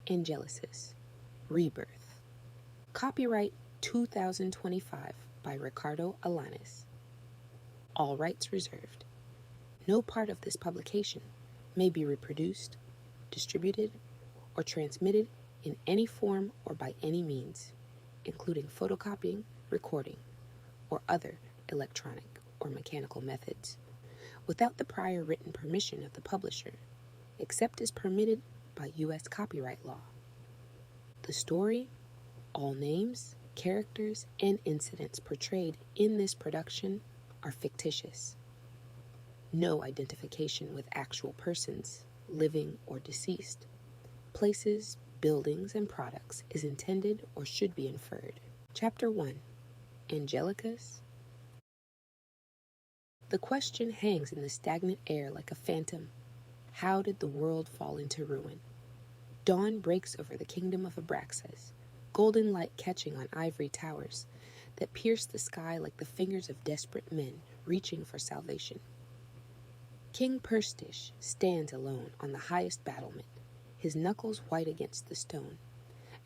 Angelisis, Rebirth. Copyright 2025 by Ricardo Alanis. All rights reserved. No part of this publication may be reproduced, distributed, or transmitted in any form or by any means, including photocopying, recording, or other electronic or mechanical methods, without the prior written permission of the publisher, except as permitted by U.S. copyright law. The story, all names, characters, and incidents portrayed in this production are fictitious. No identification with actual persons, living or deceased, places, buildings, and products is intended or should be inferred. Chapter 1. Angelicas. The question hangs in the stagnant air like a phantom. How did the world fall into ruin? Dawn breaks over the kingdom of Abraxas, golden light catching on ivory towers that pierce the sky like the fingers of desperate men reaching for salvation. King Perstish stands alone on the highest battlement, his knuckles white against the stone,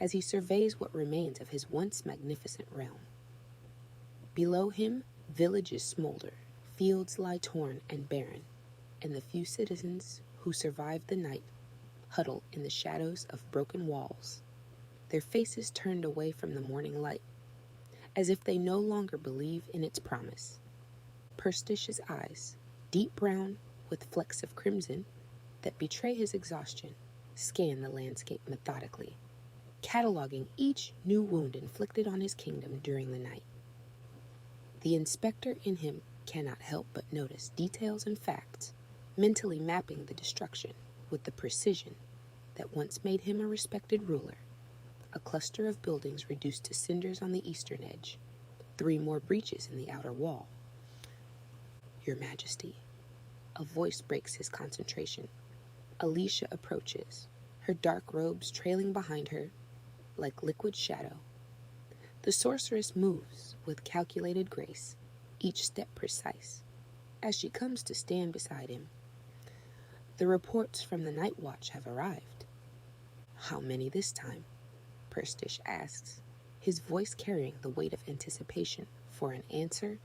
as he surveys what remains of his once magnificent realm. Below him, villages smolder, fields lie torn and barren, and the few citizens who survived the night huddle in the shadows of broken walls, their faces turned away from the morning light, as if they no longer believe in its promise. Perstish's eyes, deep brown with flecks of crimson that betray his exhaustion, scan the landscape methodically, cataloging each new wound inflicted on his kingdom during the night. The inspector in him cannot help but notice details and facts, mentally mapping the destruction with the precision that once made him a respected ruler. A cluster of buildings reduced to cinders on the eastern edge, 3 more breaches in the outer wall. Your Majesty. A voice breaks his concentration. Alicia approaches, her dark robes trailing behind her like liquid shadow. The sorceress moves with calculated grace, each step precise, as she comes to stand beside him. The reports from the night watch have arrived. How many this time? Perstish asks, his voice carrying the weight of anticipation for an answer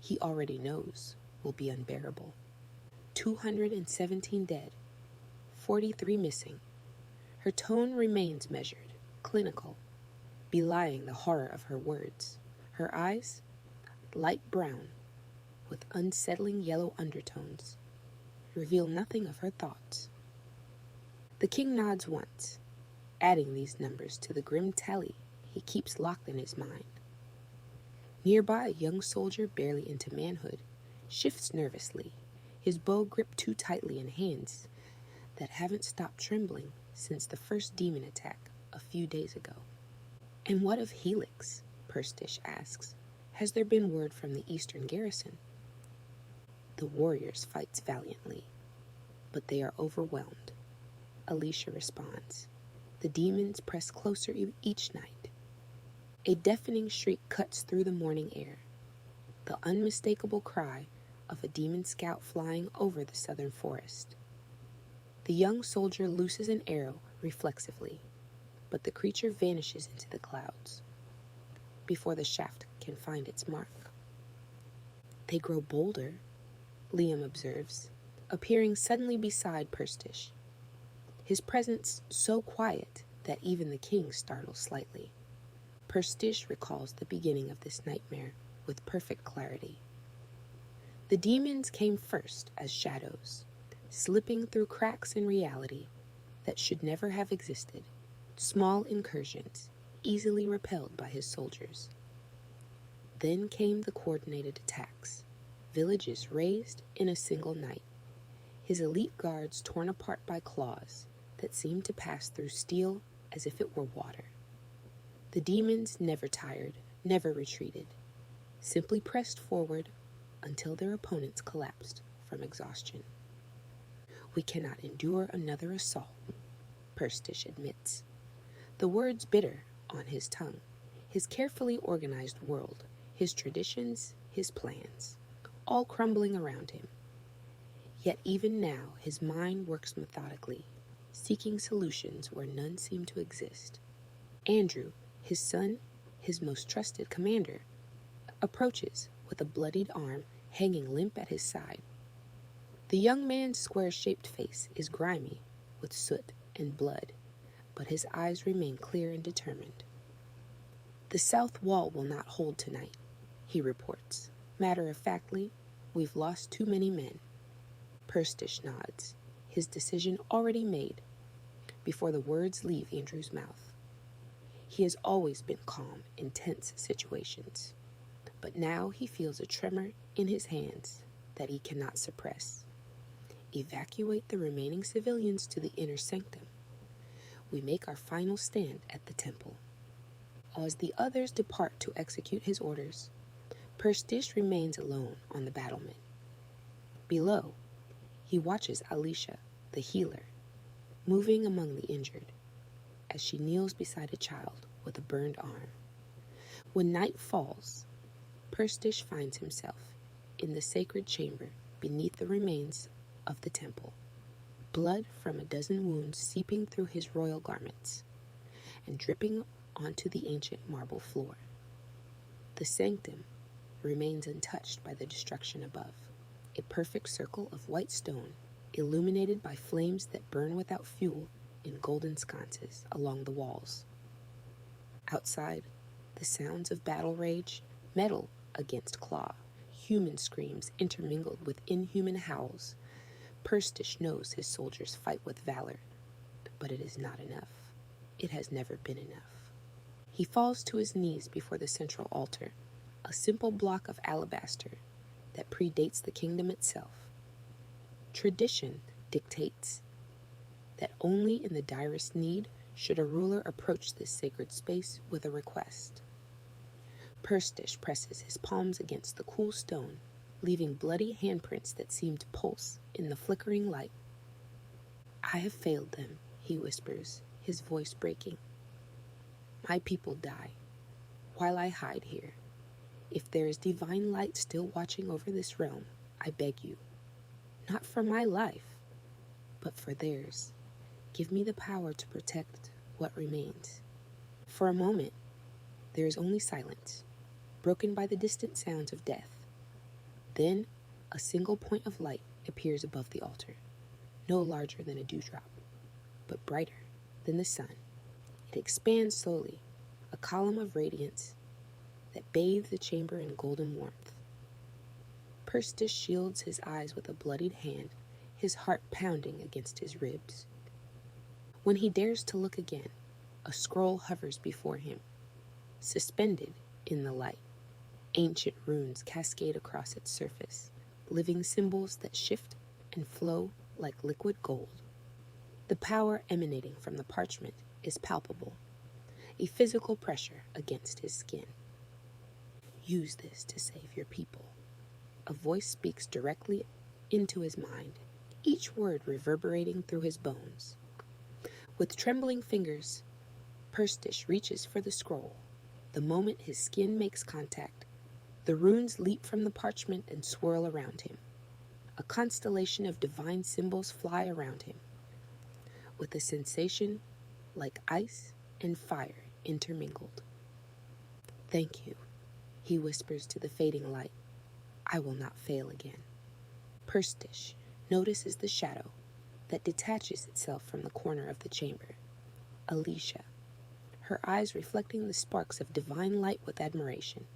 he already knows will be unbearable. 217 dead, 43 missing. Her tone remains measured, clinical, belying the horror of her words. Her eyes, light brown, with unsettling yellow undertones, reveal nothing of her thoughts. The king nods once, adding these numbers to the grim tally he keeps locked in his mind. Nearby, a young soldier barely into manhood shifts nervously, his bow gripped too tightly in hands that haven't stopped trembling since the first demon attack a few days ago. And what of Helix? Perstish asks. Has there been word from the eastern garrison? The warriors fight valiantly, but they are overwhelmed. Alicia responds. The demons press closer each night. A deafening shriek cuts through the morning air, the unmistakable cry of a demon scout flying over the southern forest. The young soldier looses an arrow reflexively, but the creature vanishes into the clouds before the shaft can find its mark. They grow bolder, Liam observes, appearing suddenly beside Perstish, his presence so quiet that even the king startles slightly. Perstish recalls the beginning of this nightmare with perfect clarity. The demons came first as shadows, slipping through cracks in reality that should never have existed, small incursions, easily repelled by his soldiers. Then came the coordinated attacks, villages razed in a single night, his elite guards torn apart by claws that seemed to pass through steel as if it were water. The demons never tired, never retreated, simply pressed forward until their opponents collapsed from exhaustion. We cannot endure another assault, Perstish admits, the words bitter on his tongue, his carefully organized world, his traditions, his plans, all crumbling around him. Yet even now his mind works methodically, seeking solutions where none seem to exist. Andrew, his son, his most trusted commander, approaches with a bloodied arm hanging limp at his side. The young man's square-shaped face is grimy with soot and blood, but his eyes remain clear and determined. "The south wall will not hold tonight," he reports. "Matter-of-factly, we've lost too many men." Perstish nods, his decision already made, before the words leave Andrew's mouth. He has always been calm in tense situations, but now he feels a tremor in his hands that he cannot suppress. Evacuate the remaining civilians to the inner sanctum. We make our final stand at the temple. As the others depart to execute his orders, Perstish remains alone on the battlement. Below, he watches Alicia, the healer, moving among the injured, as she kneels beside a child with a burned arm. When night falls, Perstish finds himself in the sacred chamber beneath the remains of the temple, blood from a dozen wounds seeping through his royal garments and dripping onto the ancient marble floor. The sanctum remains untouched by the destruction above, a perfect circle of white stone illuminated by flames that burn without fuel in golden sconces along the walls. Outside, the sounds of battle rage, metal against claw, human screams intermingled with inhuman howls. Perstish knows his soldiers fight with valor, but it is not enough. It has never been enough. He falls to his knees before the central altar, a simple block of alabaster that predates the kingdom itself. Tradition dictates that only in the direst need should a ruler approach this sacred space with a request. Perstish presses his palms against the cool stone, leaving bloody handprints that seem to pulse in the flickering light. "I have failed them," he whispers, his voice breaking. "My people die while I hide here. If there is divine light still watching over this realm, I beg you, not for my life, but for theirs, give me the power to protect what remains." For a moment, there is only silence, broken by the distant sounds of death. Then, a single point of light appears above the altar, no larger than a dewdrop, but brighter than the sun. It expands slowly, a column of radiance that bathes the chamber in golden warmth. Perstish shields his eyes with a bloodied hand, his heart pounding against his ribs. When he dares to look again, a scroll hovers before him, suspended in the light. Ancient runes cascade across its surface, living symbols that shift and flow like liquid gold. The power emanating from the parchment is palpable, a physical pressure against his skin. "Use this to save your people." A voice speaks directly into his mind, each word reverberating through his bones. With trembling fingers, Perstish reaches for the scroll. The moment his skin makes contact, the runes leap from the parchment and swirl around him. A constellation of divine symbols fly around him, with a sensation like ice and fire intermingled. "Thank you," he whispers to the fading light. "I will not fail again." Perstish notices the shadow that detaches itself from the corner of the chamber. Alicia, her eyes reflecting the sparks of divine light with admiration.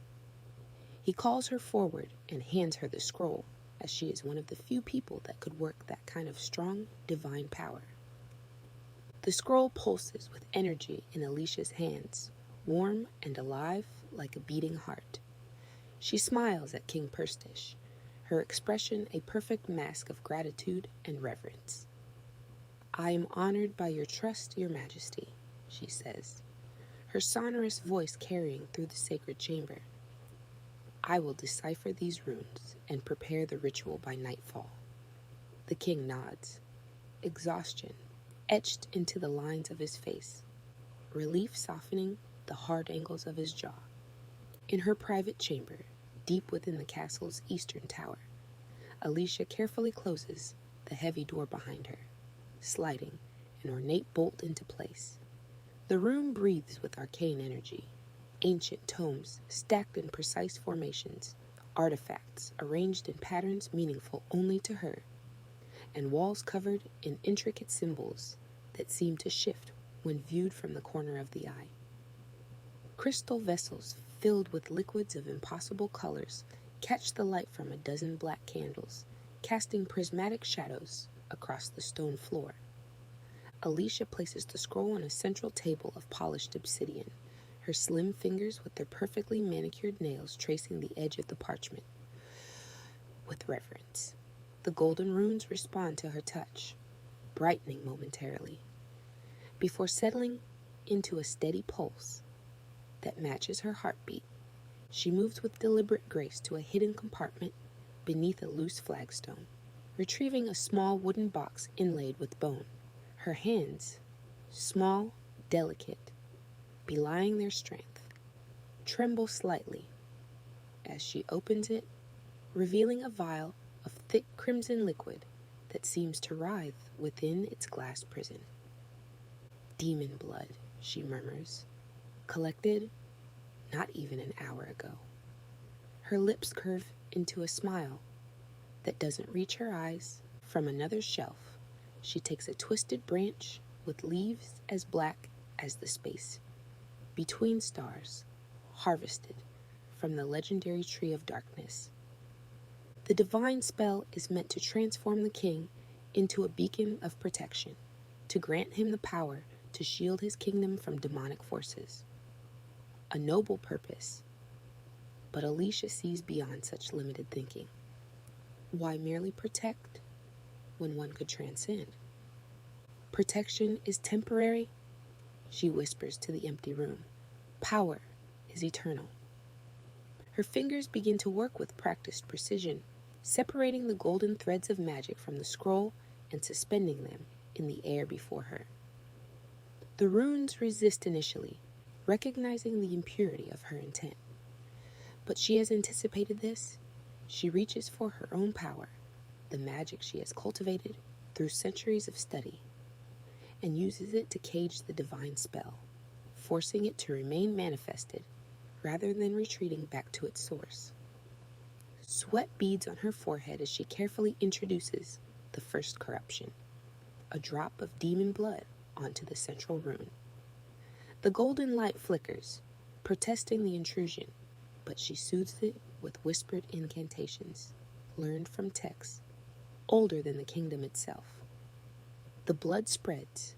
He calls her forward and hands her the scroll, as she is one of the few people that could work that kind of strong, divine power. The scroll pulses with energy in Alicia's hands, warm and alive like a beating heart. She smiles at King Perstish, her expression a perfect mask of gratitude and reverence. "I am honored by your trust, Your Majesty," she says, her sonorous voice carrying through the sacred chamber. "I will decipher these runes and prepare the ritual by nightfall." The king nods, exhaustion etched into the lines of his face, relief softening the hard angles of his jaw. In her private chamber, deep within the castle's eastern tower, Alicia carefully closes the heavy door behind her, sliding an ornate bolt into place. The room breathes with arcane energy. Ancient tomes stacked in precise formations, artifacts arranged in patterns meaningful only to her, and walls covered in intricate symbols that seem to shift when viewed from the corner of the eye. Crystal vessels filled with liquids of impossible colors catch the light from a dozen black candles, casting prismatic shadows across the stone floor. Alicia places the scroll on a central table of polished obsidian, her slim fingers with their perfectly manicured nails tracing the edge of the parchment. With reverence, the golden runes respond to her touch, brightening momentarily, before settling into a steady pulse that matches her heartbeat. She moves with deliberate grace to a hidden compartment beneath a loose flagstone, retrieving a small wooden box inlaid with bone. Her hands, small, delicate, belying their strength, tremble slightly as she opens it, revealing a vial of thick crimson liquid that seems to writhe within its glass prison. Demon blood, she murmurs, collected not even an hour ago. Her lips curve into a smile that doesn't reach her eyes. From another shelf, she takes a twisted branch with leaves as black as the space between stars, harvested from the legendary tree of darkness. The divine spell is meant to transform the king into a beacon of protection, to grant him the power to shield his kingdom from demonic forces. A noble purpose, but Alicia sees beyond such limited thinking. Why merely protect when one could transcend? Protection is temporary, she whispers to the empty room. Power is eternal. Her fingers begin to work with practiced precision, separating the golden threads of magic from the scroll and suspending them in the air before her. The runes resist initially, recognizing the impurity of her intent. But she has anticipated this. She reaches for her own power, the magic she has cultivated through centuries of study, and uses it to cage the divine spell, forcing it to remain manifested rather than retreating back to its source. Sweat beads on her forehead as she carefully introduces the first corruption, a drop of demon blood onto the central rune. The golden light flickers, protesting the intrusion, but she soothes it with whispered incantations, learned from texts older than the kingdom itself. The blood spreads,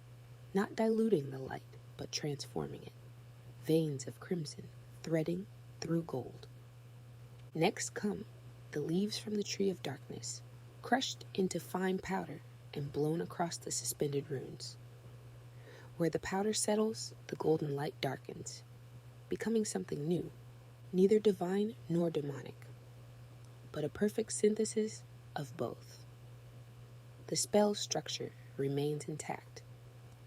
not diluting the light, but transforming it, veins of crimson threading through gold. Next come the leaves from the tree of darkness, crushed into fine powder and blown across the suspended runes. Where the powder settles, the golden light darkens, becoming something new, neither divine nor demonic, but a perfect synthesis of both. The spell's structure remains intact,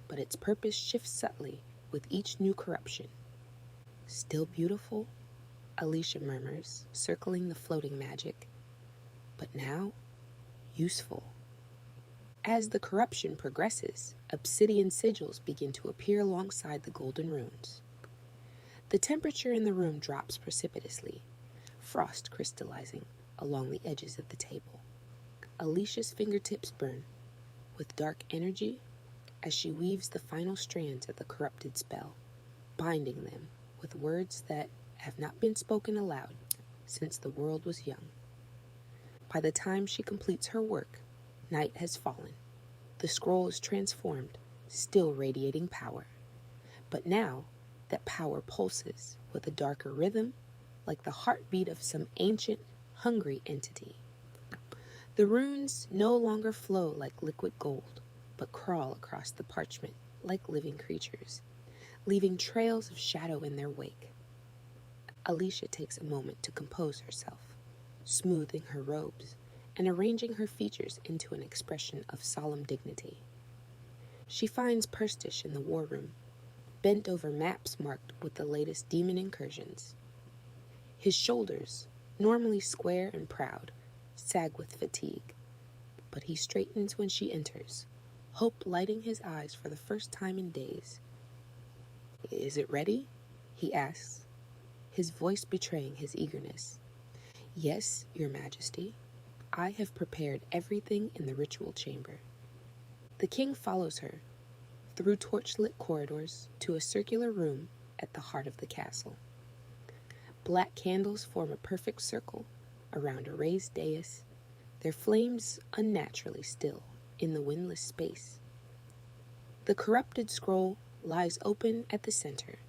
but its purpose shifts subtly with each new corruption. Still beautiful, Alicia murmurs, circling the floating magic, but now useful. As the corruption progresses, obsidian sigils begin to appear alongside the golden runes. The temperature in the room drops precipitously, frost crystallizing along the edges of the table. Alicia's fingertips burn with dark energy as she weaves the final strands of the corrupted spell, binding them with words that have not been spoken aloud since the world was young. By the time she completes her work, night has fallen. The scroll is transformed, still radiating power. But now, that power pulses with a darker rhythm, like the heartbeat of some ancient, hungry entity. The runes no longer flow like liquid gold, but crawl across the parchment like living creatures, leaving trails of shadow in their wake. Alicia takes a moment to compose herself, smoothing her robes and arranging her features into an expression of solemn dignity. She finds Perstish in the war room, bent over maps marked with the latest demon incursions. His shoulders, normally square and proud, sag with fatigue, but he straightens when she enters, hope lighting his eyes for the first time in days. "Is it ready?" he asks, his voice betraying his eagerness. "Yes, Your Majesty. I have prepared everything in the ritual chamber." The king follows her through torch-lit corridors to a circular room at the heart of the castle. Black candles form a perfect circle around a raised dais, their flames unnaturally still in the windless space. The corrupted scroll lies open at the center,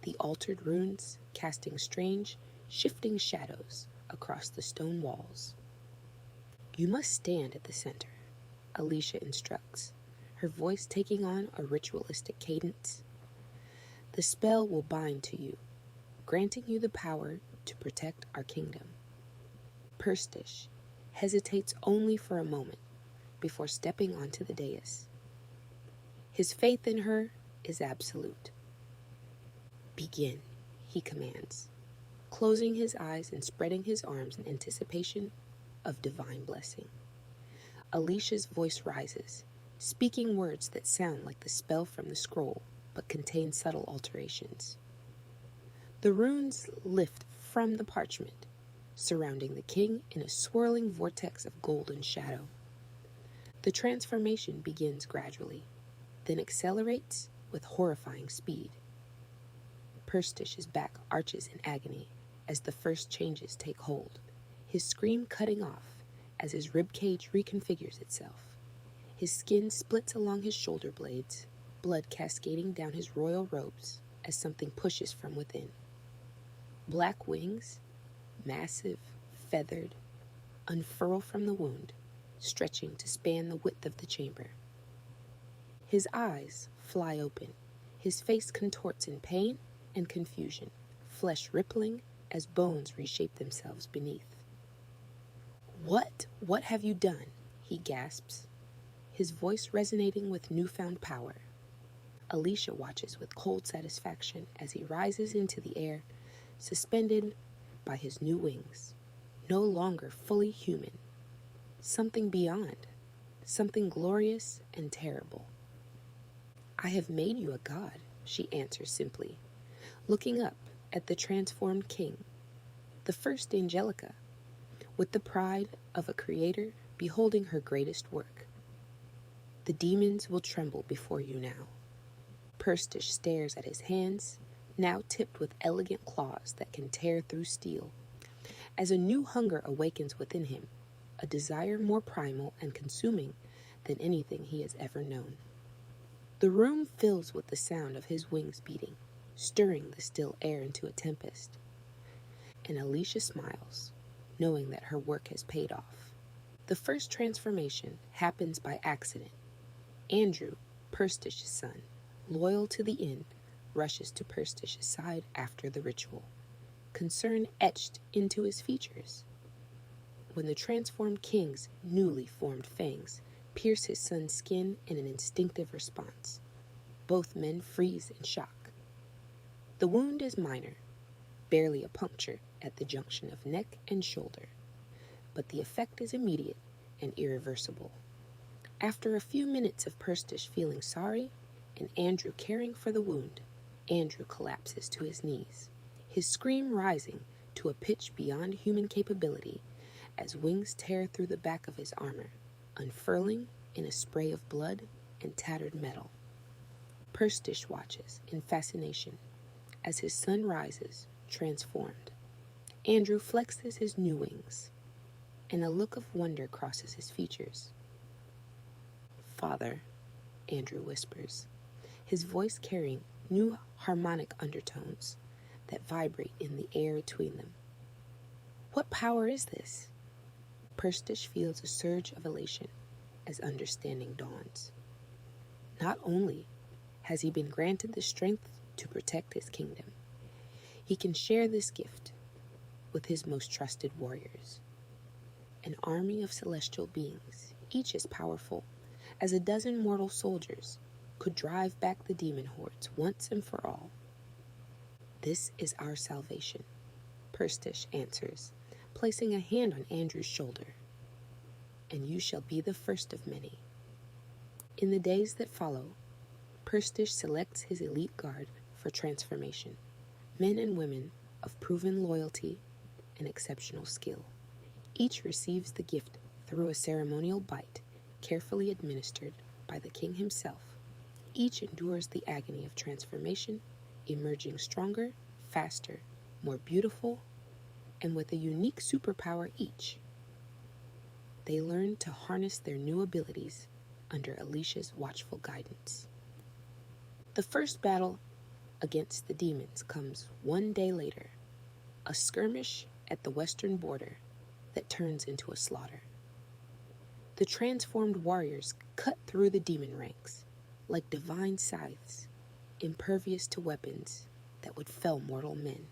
the altered runes casting strange, shifting shadows across the stone walls. "You must stand at the center," Alicia instructs, her voice taking on a ritualistic cadence. "The spell will bind to you, granting you the power to protect our kingdom." Perstish hesitates only for a moment before stepping onto the dais. His faith in her is absolute. "Begin," he commands, closing his eyes and spreading his arms in anticipation of divine blessing. Alicia's voice rises, speaking words that sound like the spell from the scroll, but contain subtle alterations. The runes lift from the parchment, surrounding the king in a swirling vortex of golden shadow. The transformation begins gradually, then accelerates with horrifying speed. Perstish's back arches in agony as the first changes take hold, his scream cutting off as his ribcage reconfigures itself. His skin splits along his shoulder blades, blood cascading down his royal robes as something pushes from within. Black wings, massive, feathered, unfurl from the wound, stretching to span the width of the chamber. His eyes fly open, his face contorts in pain and confusion, flesh rippling as bones reshape themselves beneath. What have you done?" he gasps, his voice resonating with newfound power. Alicia watches with cold satisfaction as he rises into the air, suspended by his new wings, no longer fully human. Something beyond, something glorious and terrible. "I have made you a god," she answers simply, looking up at the transformed king, the first Angelica, with the pride of a creator beholding her greatest work. "The demons will tremble before you now." Perstish stares at his hands, now tipped with elegant claws that can tear through steel, as a new hunger awakens within him, a desire more primal and consuming than anything he has ever known. The room fills with the sound of his wings beating, stirring the still air into a tempest. And Alicia smiles, knowing that her work has paid off. The first transformation happens by accident. Andrew, Perstish's son, loyal to the end, rushes to Perstish's side after the ritual, concern etched into his features. When the transformed king's newly formed fangs pierce his son's skin in an instinctive response, both men freeze in shock. The wound is minor, barely a puncture at the junction of neck and shoulder, but the effect is immediate and irreversible. After a few minutes of Perstish feeling sorry and Andrew caring for the wound, Andrew collapses to his knees, his scream rising to a pitch beyond human capability as wings tear through the back of his armor, unfurling in a spray of blood and tattered metal. Perstish watches in fascination as his son rises, transformed. Andrew flexes his new wings, and a look of wonder crosses his features. "Father," Andrew whispers, his voice carrying new harmonic undertones that vibrate in the air between them. "What power is this?" Perstish feels a surge of elation as understanding dawns. Not only has he been granted the strength to protect his kingdom, he can share this gift with his most trusted warriors. An army of celestial beings, each as powerful as a dozen mortal soldiers, could drive back the demon hordes once and for all. "This is our salvation," Perstish answers, placing a hand on Andrew's shoulder. "And you shall be the first of many." In the days that follow, Perstish selects his elite guard for transformation, men and women of proven loyalty and exceptional skill. Each receives the gift through a ceremonial bite carefully administered by the king himself. Each endures the agony of transformation, emerging stronger, faster, more beautiful, and with a unique superpower each. They learn to harness their new abilities under Alicia's watchful guidance. The first battle against the demons comes one day later, a skirmish at the western border that turns into a slaughter. The transformed warriors cut through the demon ranks like divine scythes, impervious to weapons that would fell mortal men.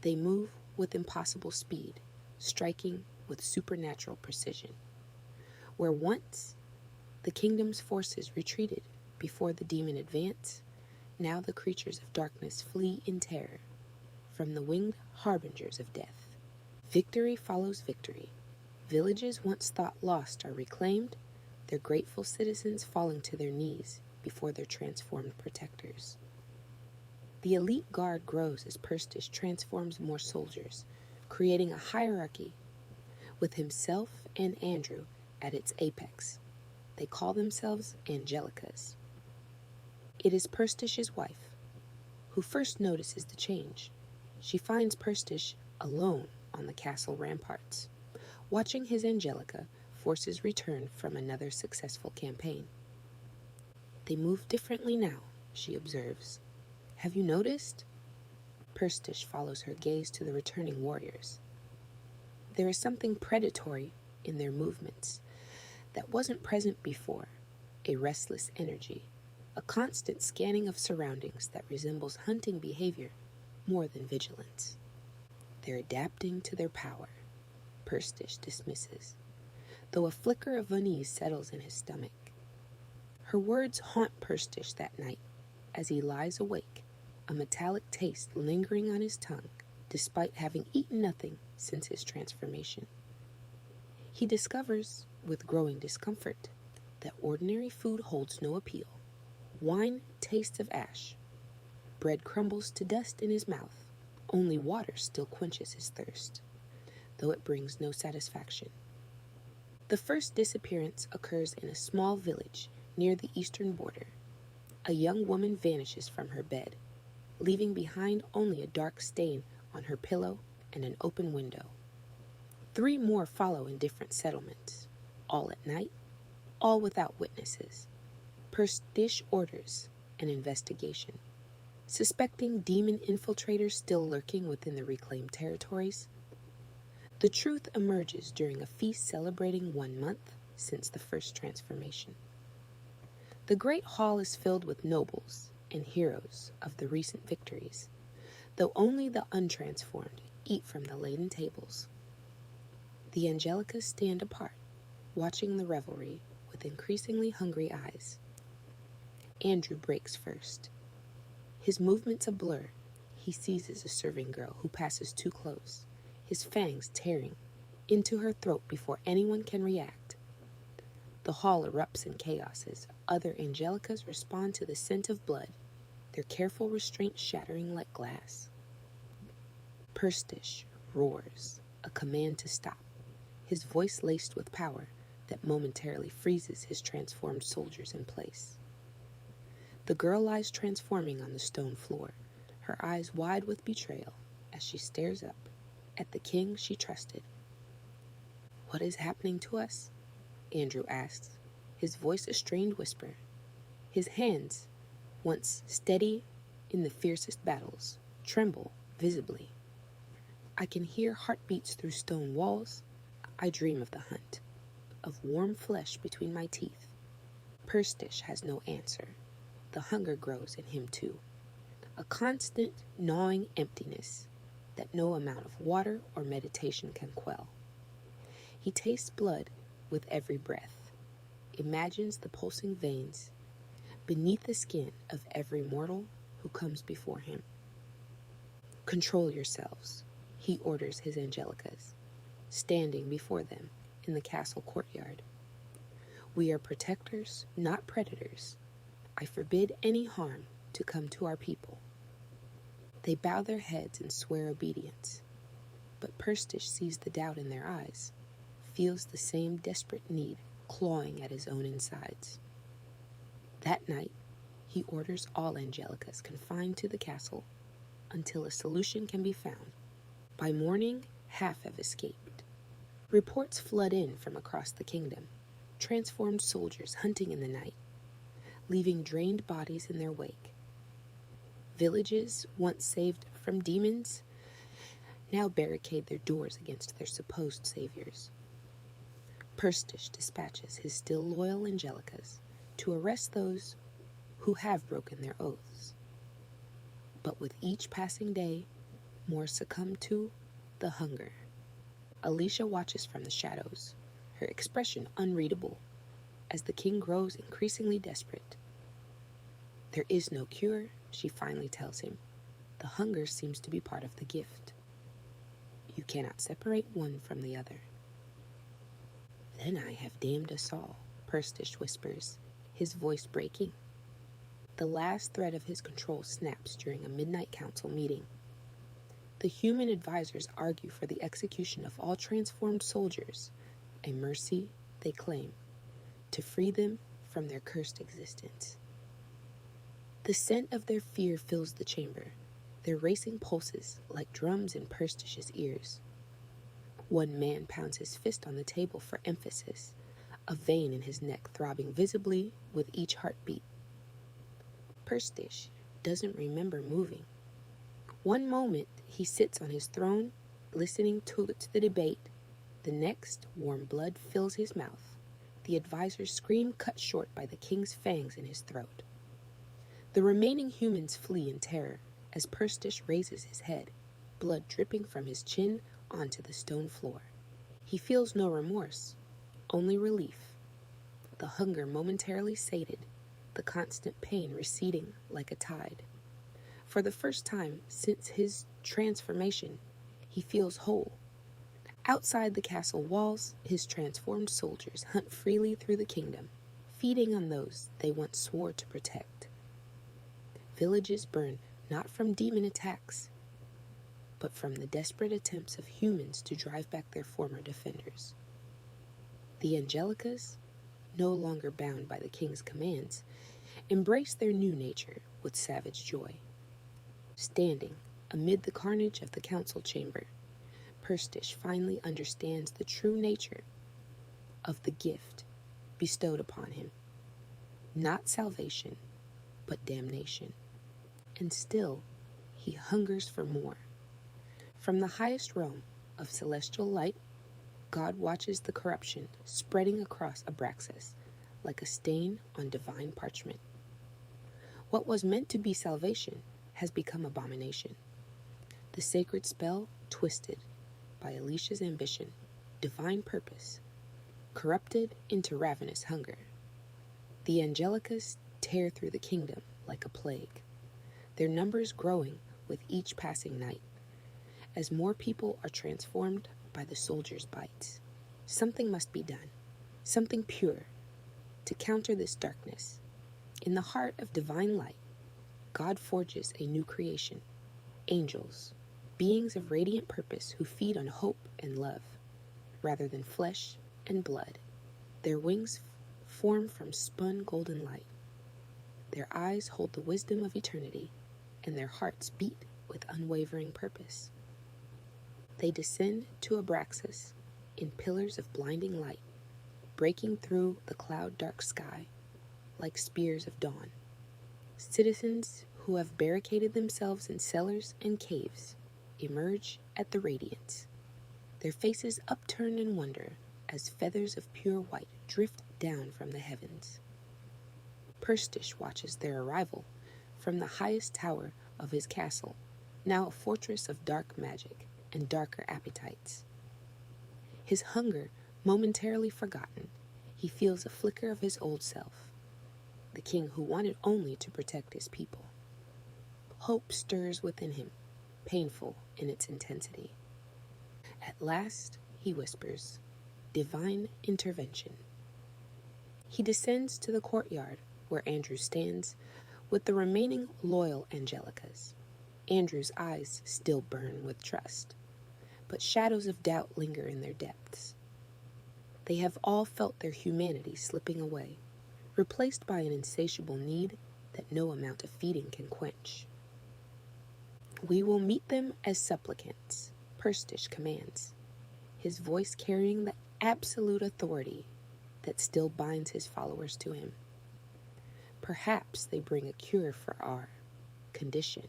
They move with impossible speed, striking with supernatural precision. Where once the kingdom's forces retreated before the demon advance, now the creatures of darkness flee in terror from the winged harbingers of death. Victory follows victory. Villages once thought lost are reclaimed, their grateful citizens falling to their knees before their transformed protectors. The elite guard grows as Perstish transforms more soldiers, creating a hierarchy with himself and Andrew at its apex. They call themselves Angelicas. It is Perstish's wife who first notices the change. She finds Perstish alone on the castle ramparts, watching his Angelica force his return from another successful campaign. They move differently now, she observes. Have you noticed? Perstish follows her gaze to the returning warriors. There is something predatory in their movements that wasn't present before, a restless energy, a constant scanning of surroundings that resembles hunting behavior more than vigilance. They're adapting to their power, Perstish dismisses, though a flicker of unease settles in his stomach. Her words haunt Perstish that night as he lies awake, a metallic taste lingering on his tongue despite having eaten nothing since his transformation. He discovers, with growing discomfort, that ordinary food holds no appeal. Wine tastes of ash. Bread crumbles to dust in his mouth. Only water still quenches his thirst, though it brings no satisfaction. The first disappearance occurs in a small village near the eastern border. A young woman vanishes from her bed, leaving behind only a dark stain on her pillow and an open window. 3 more follow in different settlements, all at night, all without witnesses. Perstish orders an investigation. Suspecting demon infiltrators still lurking within the reclaimed territories, the truth emerges during a feast celebrating 1 month since the first transformation. The great hall is filled with nobles and heroes of the recent victories, though only the untransformed eat from the laden tables. The Angelicas stand apart, watching the revelry with increasingly hungry eyes. Andrew breaks first. His movements a blur, he seizes a serving girl who passes too close, his fangs tearing into her throat before anyone can react. The hall erupts in chaos as other Angelicas respond to the scent of blood, their careful restraint shattering like glass. Perstish roars, a command to stop, his voice laced with power that momentarily freezes his transformed soldiers in place. The girl lies transforming on the stone floor, her eyes wide with betrayal as she stares up at the king she trusted. "What is happening to us?" Andrew asks, his voice a strained whisper. His hands, once steady in the fiercest battles, tremble visibly. I can hear heartbeats through stone walls. I dream of the hunt, of warm flesh between my teeth. Perstish has no answer. The hunger grows in him too, a constant gnawing emptiness that no amount of water or meditation can quell. He tastes blood with every breath, imagines the pulsing veins beneath the skin of every mortal who comes before him. "Control yourselves," he orders his Angelicas, standing before them in the castle courtyard. We are protectors, not predators. I forbid any harm to come to our people." They bow their heads and swear obedience. But Perstish sees the doubt in their eyes, feels the same desperate need clawing at his own insides. That night, he orders all Angelicas confined to the castle until a solution can be found. By morning, half have escaped. Reports flood in from across the kingdom, transformed soldiers hunting in the night, leaving drained bodies in their wake. Villages, once saved from demons, now barricade their doors against their supposed saviors. Perstish dispatches his still loyal Angelicas to arrest those who have broken their oaths. But with each passing day, more succumb to the hunger. Alicia watches from the shadows, her expression unreadable, as the king grows increasingly desperate. There is no cure, she finally tells him. The hunger seems to be part of the gift. You cannot separate one from the other. Then I have damned us all, Perstish whispers, his voice breaking. The last thread of his control snaps during a midnight council meeting. The human advisors argue for the execution of all transformed soldiers, a mercy they claim, to free them from their cursed existence. The scent of their fear fills the chamber, their racing pulses like drums in Perstish's ears. One man pounds his fist on the table for emphasis, a vein in his neck throbbing visibly with each heartbeat. Perstish doesn't remember moving. One moment, he sits on his throne, listening to the debate. The next, warm blood fills his mouth. The advisor's scream cut short by the king's fangs in his throat. The remaining humans flee in terror as Perstish raises his head, blood dripping from his chin onto the stone floor. He feels no remorse, only relief. The hunger momentarily sated, the constant pain receding like a tide. For the first time since his transformation, he feels whole. Outside the castle walls, his transformed soldiers hunt freely through the kingdom, feeding on those they once swore to protect. Villages burn not from demon attacks, but from the desperate attempts of humans to drive back their former defenders. The Angelicas, no longer bound by the king's commands, embrace their new nature with savage joy. Standing amid the carnage of the council chamber, Perstish finally understands the true nature of the gift bestowed upon him. Not salvation, but damnation. And still, he hungers for more. From the highest realm of celestial light, God watches the corruption spreading across Abraxas like a stain on divine parchment. What was meant to be salvation has become abomination. The sacred spell twisted by Alicia's ambition, divine purpose, corrupted into ravenous hunger. The Angelicas tear through the kingdom like a plague, their numbers growing with each passing night, as more people are transformed by the soldiers' bites. Something must be done, something pure, to counter this darkness. In the heart of divine light, God forges a new creation, angels, beings of radiant purpose who feed on hope and love, rather than flesh and blood. Their wings form from spun golden light. Their eyes hold the wisdom of eternity, and their hearts beat with unwavering purpose. They descend to Abraxas in pillars of blinding light, breaking through the cloud-dark sky like spears of dawn. Citizens who have barricaded themselves in cellars and caves emerge at the radiance, their faces upturned in wonder as feathers of pure white drift down from the heavens. Perstish watches their arrival from the highest tower of his castle, now a fortress of dark magic and darker appetites. His hunger momentarily forgotten, he feels a flicker of his old self, the king who wanted only to protect his people. Hope stirs within him, painful in its intensity. At last, he whispers, divine intervention. He descends to the courtyard where Andrew stands with the remaining loyal Angelicas. Andrew's eyes still burn with trust, but shadows of doubt linger in their depths. They have all felt their humanity slipping away, replaced by an insatiable need that no amount of feeding can quench. We will meet them as supplicants, Perstish commands, his voice carrying the absolute authority that still binds his followers to him. Perhaps they bring a cure for our condition.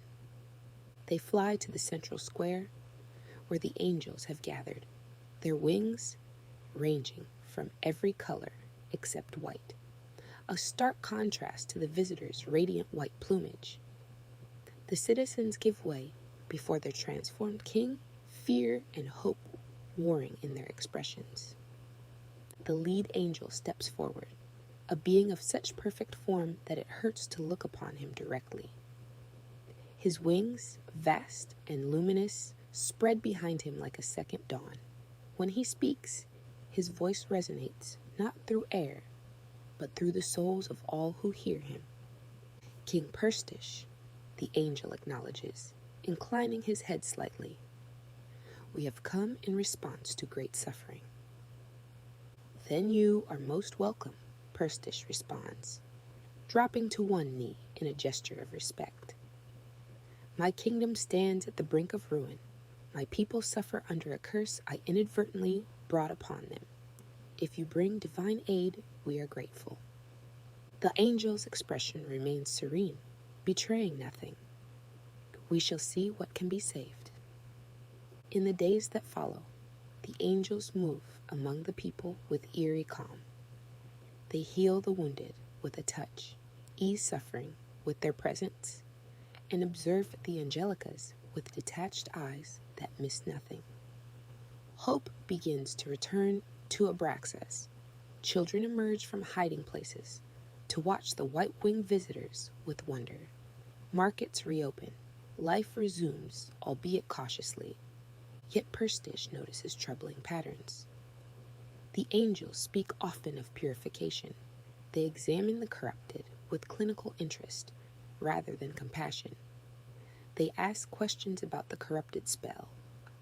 They fly to the central square where the angels have gathered, their wings ranging from every color except white, a stark contrast to the visitors' radiant white plumage. The citizens give way before their transformed king, fear and hope warring in their expressions. The lead angel steps forward, a being of such perfect form that it hurts to look upon him directly. His wings, vast and luminous, spread behind him like a second dawn. When he speaks, his voice resonates not through air, but through the souls of all who hear him. King Perstish, the angel acknowledges, inclining his head slightly. We have come in response to great suffering. Then you are most welcome, Perstish responds, dropping to one knee in a gesture of respect. My kingdom stands at the brink of ruin. My people suffer under a curse I inadvertently brought upon them. If you bring divine aid, we are grateful. The angel's expression remains serene, betraying nothing. We shall see what can be saved. In the days that follow, the angels move among the people with eerie calm. They heal the wounded with a touch, ease suffering with their presence, and observe the Angelicas with detached eyes that miss nothing. Hope begins to return to Abraxas. Children emerge from hiding places to watch the white-winged visitors with wonder. Markets reopen. Life resumes, albeit cautiously. Yet Perstish notices troubling patterns. The angels speak often of purification. They examine the corrupted with clinical interest rather than compassion. They ask questions about the corrupted spell,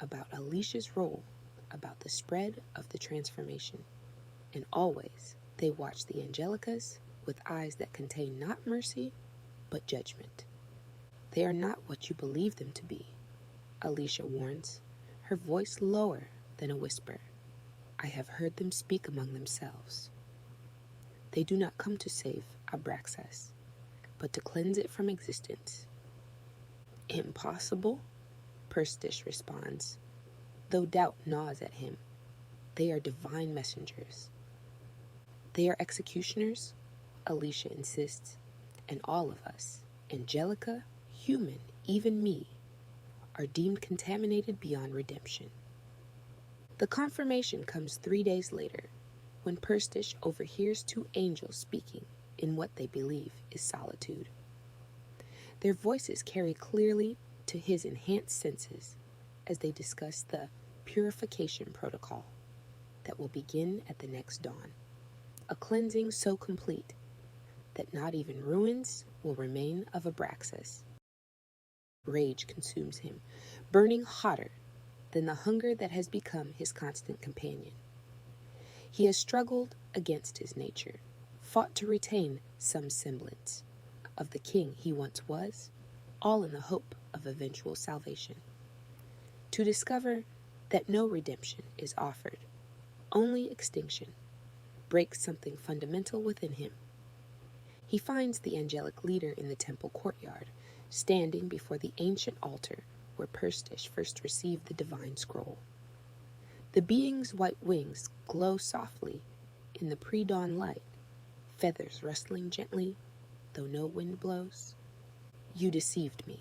about Alicia's role, about the spread of the transformation. And always they watch the Angelicas with eyes that contain not mercy, but judgment. They are not what you believe them to be, Alicia warns, her voice lower than a whisper. I have heard them speak among themselves. They do not come to save Abraxas, but to cleanse it from existence. Impossible? Perstish responds, though doubt gnaws at him. They are divine messengers. They are executioners, Alicia insists, and all of us, Angelica, human, even me, are deemed contaminated beyond redemption. The confirmation comes 3 days later, when Perstish overhears 2 angels speaking in what they believe is solitude. Their voices carry clearly to his enhanced senses as they discuss the purification protocol that will begin at the next dawn, a cleansing so complete that not even ruins will remain of Abraxas. Rage consumes him, burning hotter than the hunger that has become his constant companion. He has struggled against his nature, fought to retain some semblance of the king he once was, all in the hope of eventual salvation. To discover that no redemption is offered, only extinction, breaks something fundamental within him. He finds the angelic leader in the temple courtyard, standing before the ancient altar where Perstish first received the divine scroll. The being's white wings glow softly in the pre-dawn light, feathers rustling gently, though no wind blows. You deceived me,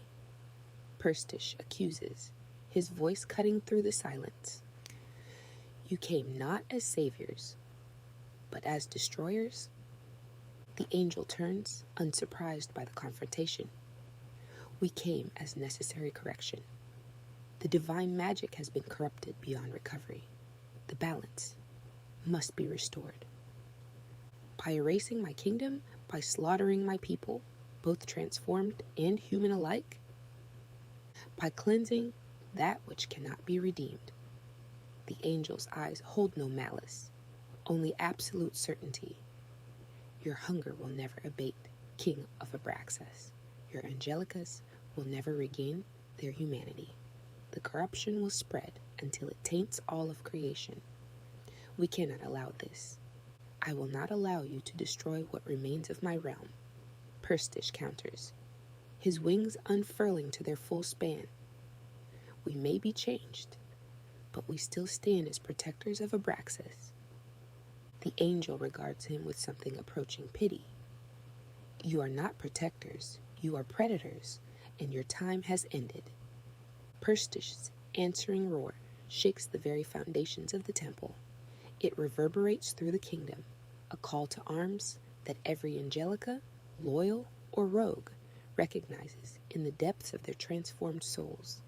Perstish accuses, his voice cutting through the silence. You came not as saviors, but as destroyers. The angel turns, unsurprised by the confrontation. We came as necessary correction. The divine magic has been corrupted beyond recovery. The balance must be restored. by erasing my kingdom, by slaughtering my people, both transformed and human alike, by cleansing that which cannot be redeemed. The angel's eyes hold no malice, only absolute certainty. Your hunger will never abate, King of Abraxas. Your Angelicas will never regain their humanity. The corruption will spread until it taints all of creation. We cannot allow this. I will not allow you to destroy what remains of my realm. Perstish counters, his wings unfurling to their full span. We may be changed, but we still stand as protectors of Abraxas. The angel regards him with something approaching pity. You are not protectors, you are predators, and your time has ended. Perstish's answering roar shakes the very foundations of the temple. It reverberates through the kingdom, a call to arms that every Angelica, loyal or rogue, recognizes in the depths of their transformed souls.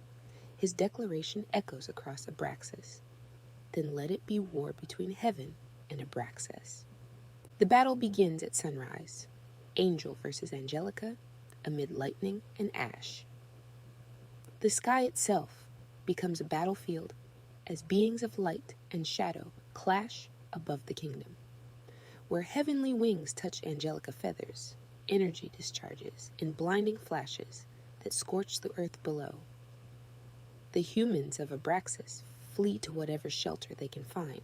His declaration echoes across Abraxas. Then let it be war between heaven and Abraxas. The battle begins at sunrise. Angel versus Angelica, amid lightning and ash. The sky itself becomes a battlefield as beings of light and shadow clash above the kingdom. Where heavenly wings touch Angelica feathers, energy discharges in blinding flashes that scorch the earth below. The humans of Abraxas flee to whatever shelter they can find,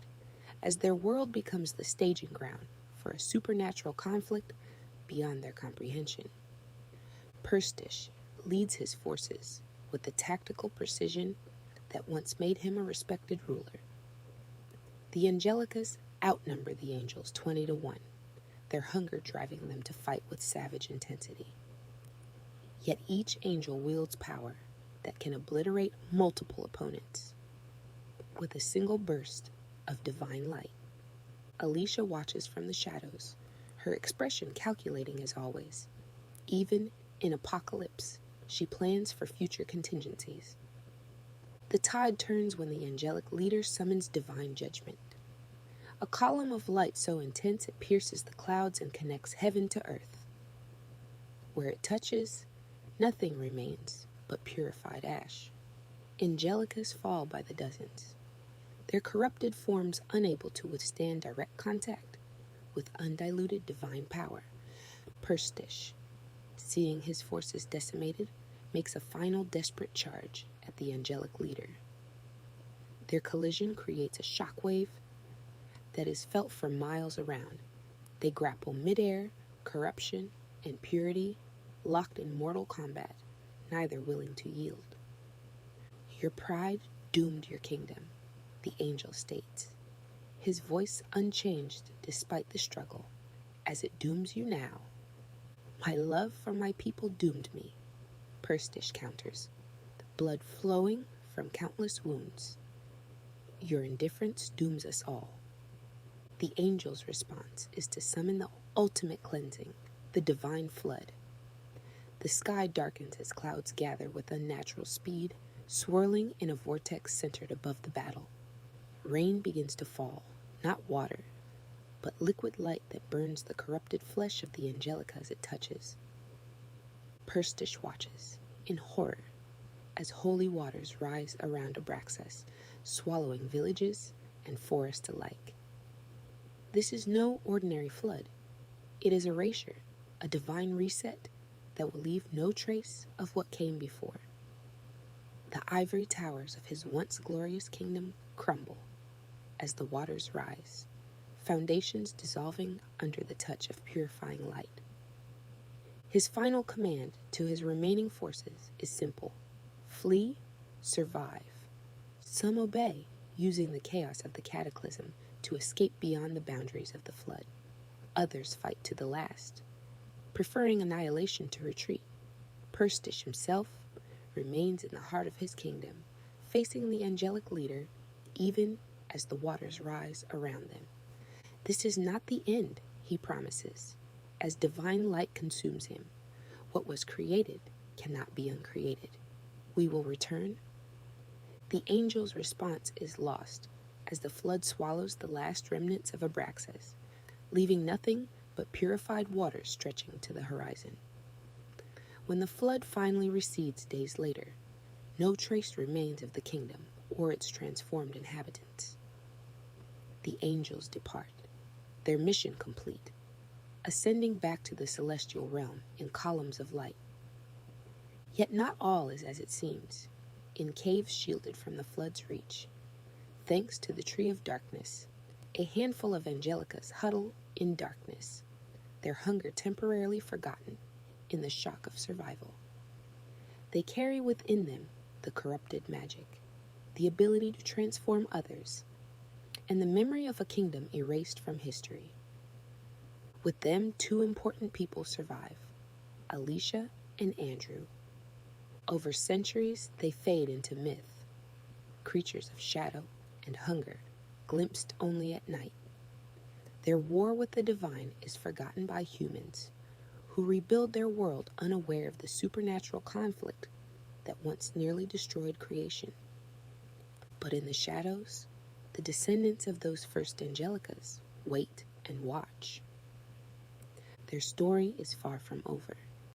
as their world becomes the staging ground for a supernatural conflict beyond their comprehension. Perstish leads his forces with the tactical precision that once made him a respected ruler. The Angelicas outnumber the angels 20-1, their hunger driving them to fight with savage intensity. Yet each angel wields power that can obliterate multiple opponents. With a single burst of divine light, Alicia watches from the shadows, her expression calculating as always. Even in apocalypse, she plans for future contingencies. The tide turns when the angelic leader summons divine judgment. A column of light so intense it pierces the clouds and connects heaven to earth. Where it touches, nothing remains but purified ash. Angelicas fall by the dozens, their corrupted forms unable to withstand direct contact with undiluted divine power. Perstish, seeing his forces decimated, makes a final desperate charge at the angelic leader. Their collision creates a shockwave that is felt for miles around. They grapple midair, corruption and purity, locked in mortal combat, neither willing to yield. Your pride doomed your kingdom, the angel states, his voice unchanged despite the struggle. As it dooms you now, my love for my people doomed me, Perstish counters, blood flowing from countless wounds. Your indifference dooms us all. The angel's response is to summon the ultimate cleansing, the divine flood. The sky darkens as clouds gather with unnatural speed, swirling in a vortex centered above the battle. Rain begins to fall, not water, but liquid light that burns the corrupted flesh of the Angelicas it touches. Perstish watches, in horror, as holy waters rise around Abraxas, swallowing villages and forests alike. This is no ordinary flood. It is erasure, a divine reset that will leave no trace of what came before. The ivory towers of his once glorious kingdom crumble as the waters rise, foundations dissolving under the touch of purifying light. His final command to his remaining forces is simple: flee, survive. Some obey, using the chaos of the cataclysm to escape beyond the boundaries of the flood. Others fight to the last, preferring annihilation to retreat. Perstish himself remains in the heart of his kingdom, facing the angelic leader even as the waters rise around them. This is not the end, he promises, as divine light consumes him. What was created cannot be uncreated. We will return. The angel's response is lost as the flood swallows the last remnants of Abraxas, leaving nothing but purified water stretching to the horizon. When the flood finally recedes days later, no trace remains of the kingdom or its transformed inhabitants. The angels depart, their mission complete, ascending back to the celestial realm in columns of light. Yet not all is as it seems. In caves shielded from the flood's reach, thanks to the tree of darkness, a handful of Angelicas huddle in darkness, their hunger temporarily forgotten in the shock of survival. They carry within them the corrupted magic, the ability to transform others, and the memory of a kingdom erased from history. With them, two important people survive, Alicia and Andrew. Over centuries, they fade into myth, creatures of shadow and hunger, glimpsed only at night. Their war with the divine is forgotten by humans, who rebuild their world unaware of the supernatural conflict that once nearly destroyed creation. But in the shadows, the descendants of those first Angelicas wait and watch. Their story is far from over.